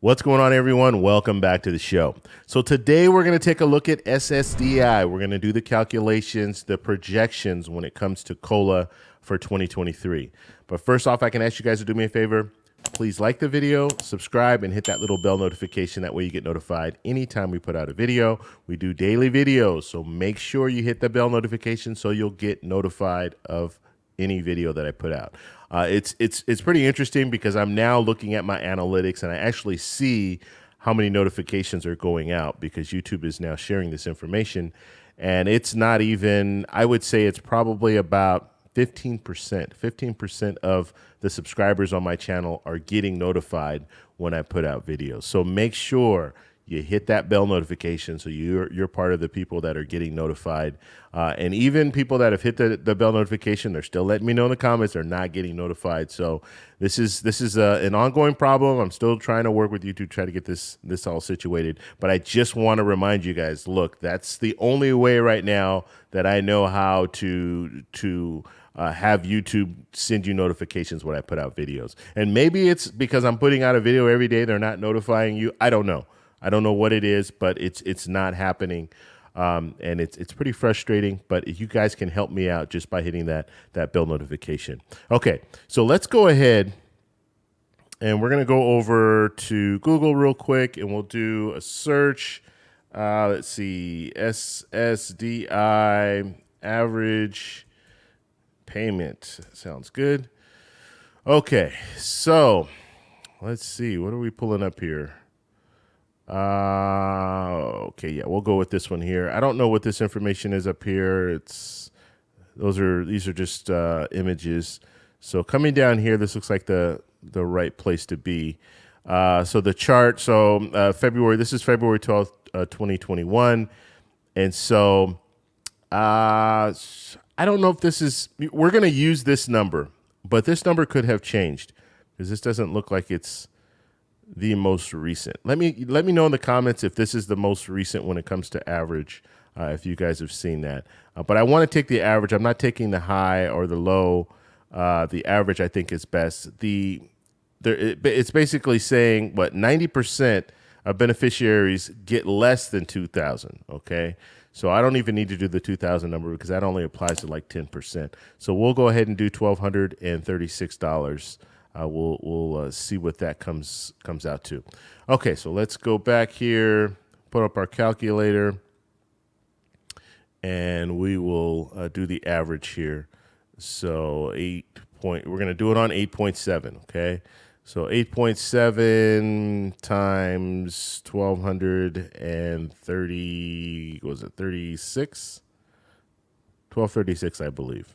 What's going on, everyone? Welcome back to the show. So today we're going to take a look at SSDI. We're going to do the calculations, the projections when it comes to COLA for 2023. But first off, I can ask you guys to do me a favor. Please like the video, subscribe, and hit that little bell notification. That way you get notified anytime we put out a video. We do daily videos, so make sure you hit the bell notification so you'll get notified of any video that I put out. It's pretty interesting because I'm now looking at my analytics and I actually see how many notifications are going out because YouTube is now sharing this information. And it's not even, I would say it's probably about 15%. 15% of the subscribers on my channel are getting notified when I put out videos. So make sure you hit that bell notification so you're part of the people that are getting notified. And even people that have hit the bell notification, they're still letting me know in the comments they're not getting notified. So this is an ongoing problem. I'm still trying to work with YouTube to try to get this all situated. But I just want to remind you guys, look, that's the only way right now that I know how to have YouTube send you notifications when I put out videos. And maybe it's because I'm putting out a video every day, they're not notifying you. I don't know. I don't know what it is, but it's not happening, and it's pretty frustrating. But if you guys can help me out just by hitting that bell notification. Okay, so let's go ahead, and we're gonna go over to Google real quick, and we'll do a search. Let's see, SSDI average payment. Sounds good. Okay, so let's see. What are we pulling up here? Okay, yeah, we'll go with this one here. I don't know what this information is up here. These are just images. So coming down here, this looks like the right place to be. So the chart, February, this is February 12th, 2021. And so I don't know if this is, we're going to use this number, but this number could have changed because this doesn't look like it's the most recent. Let me know in the comments if this is the most recent when it comes to average, if you guys have seen that. But I want to take the average. I'm not taking the high or the low. The average I think is best. It's basically saying what 90% of beneficiaries get less than 2,000. Okay, so I don't even need to do the 2,000 number because that only applies to like 10%. So we'll go ahead and do $1,236. We'll see what that comes out to. Okay, so let's go back here, put up our calculator, and we will do the average here. So we're going to do it on 8.7, okay? So 8.7 times 1,230, was it 36? 1,236, I believe.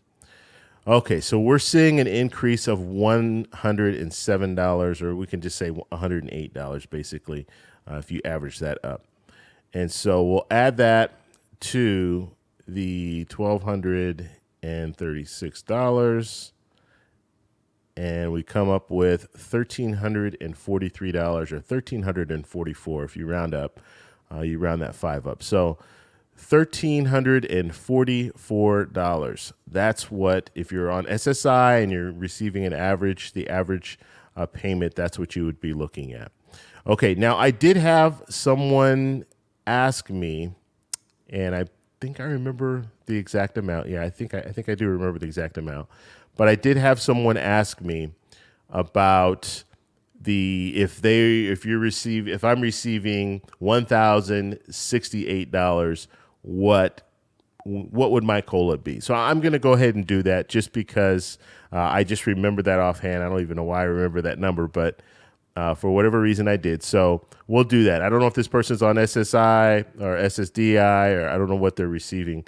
Okay, so we're seeing an increase of $107, or we can just say $108 basically, if you average that up. And so we'll add that to the $1,236, and we come up with $1,343 or $1,344 if you round up. You round that 5 up. So $1,344. That's what, if you're on SSI and you're receiving the average payment, that's what you would be looking at. Okay, now I did have someone ask me, and I think I remember the exact amount. Yeah, I think I do remember the exact amount. But I did have someone ask me about if I'm receiving $1,068, what would my COLA be? So I'm going to go ahead and do that just because I just remember that offhand. I don't even know why I remember that number, but for whatever reason I did. So we'll do that. I don't know if this person's on SSI or SSDI, or I don't know what they're receiving,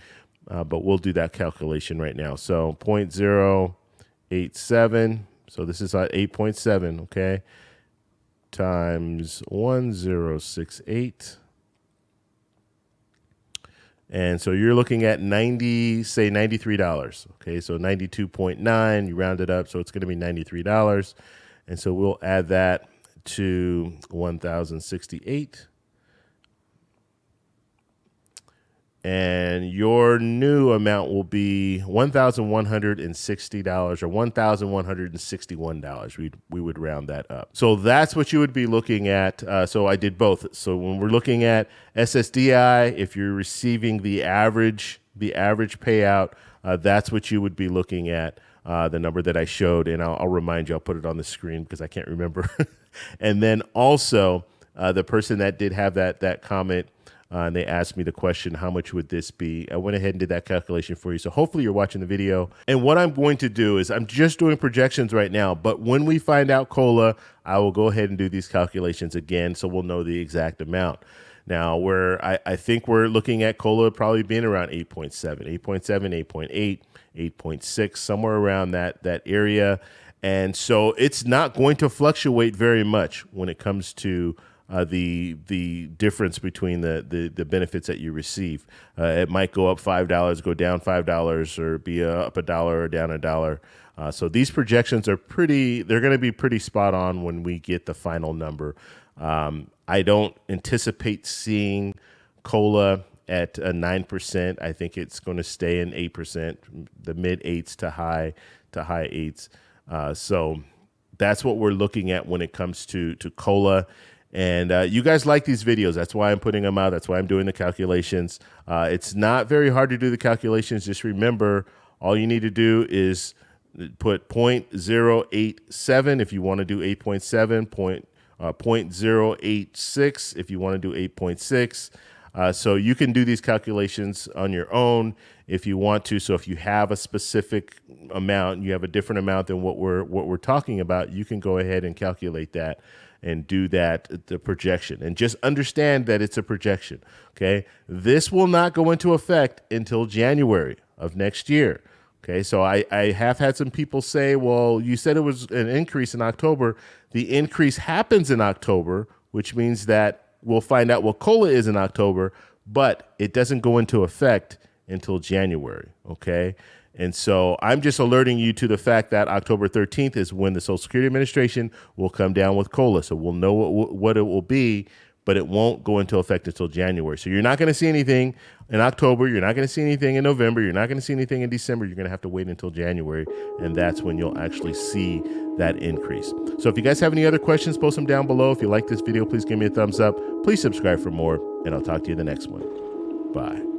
but we'll do that calculation right now. So 0.087, so this is at 8.7, okay, times 1068. And so you're looking at $93. Okay, so 92.9, you round it up, so it's going to be $93. And so we'll add that to 1,068. and your new amount will be $1,160 or $1,161. We would round that up. So that's what you would be looking at. So I did both. So when we're looking at SSDI, if you're receiving the average payout, that's what you would be looking at. The number that I showed, and I'll remind you, I'll put it on the screen because I can't remember. And then also the person that did have that comment, and they asked me the question, how much would this be? I went ahead and did that calculation for you. So hopefully you're watching the video. And what I'm going to do is I'm just doing projections right now, but when we find out COLA, I will go ahead and do these calculations again so we'll know the exact amount. Now, I think we're looking at COLA probably being around 8.7, 8.8, 8.6, somewhere around that area. And so it's not going to fluctuate very much when it comes to the difference between the benefits that you receive. It might go up $5, go down $5, or be up $1 or down $1. So these projections are they're going to be pretty spot on when we get the final number. I don't anticipate seeing COLA at 9%. I think it's going to stay in 8%, the mid 8s to high 8s. So that's what we're looking at when it comes to COLA. And you guys like these videos. That's why I'm putting them out. That's why I'm doing the calculations. It's not very hard to do the calculations. Just remember, all you need to do is put 0.087 if you want to do 8.7, 0.086 if you want to do 8.6. So you can do these calculations on your own if you want to. So if you have a specific amount, you have a different amount than what we're talking about, you can go ahead and calculate that and do the projection. And just understand that it's a projection, okay? This will not go into effect until January of next year, okay? So I have had some people say, well, you said it was an increase in October. The increase happens in October, which means that we'll find out what COLA is in October, but it doesn't go into effect until January, okay? And so I'm just alerting you to the fact that October 13th is when the Social Security Administration will come down with COLA. So we'll know what it will be, but it won't go into effect until January. So you're not going to see anything in October. You're not going to see anything in November. You're not going to see anything in December. You're going to have to wait until January, and that's when you'll actually see that increase. So if you guys have any other questions, post them down below. If you like this video, please give me a thumbs up. Please subscribe for more, and I'll talk to you in the next one. Bye.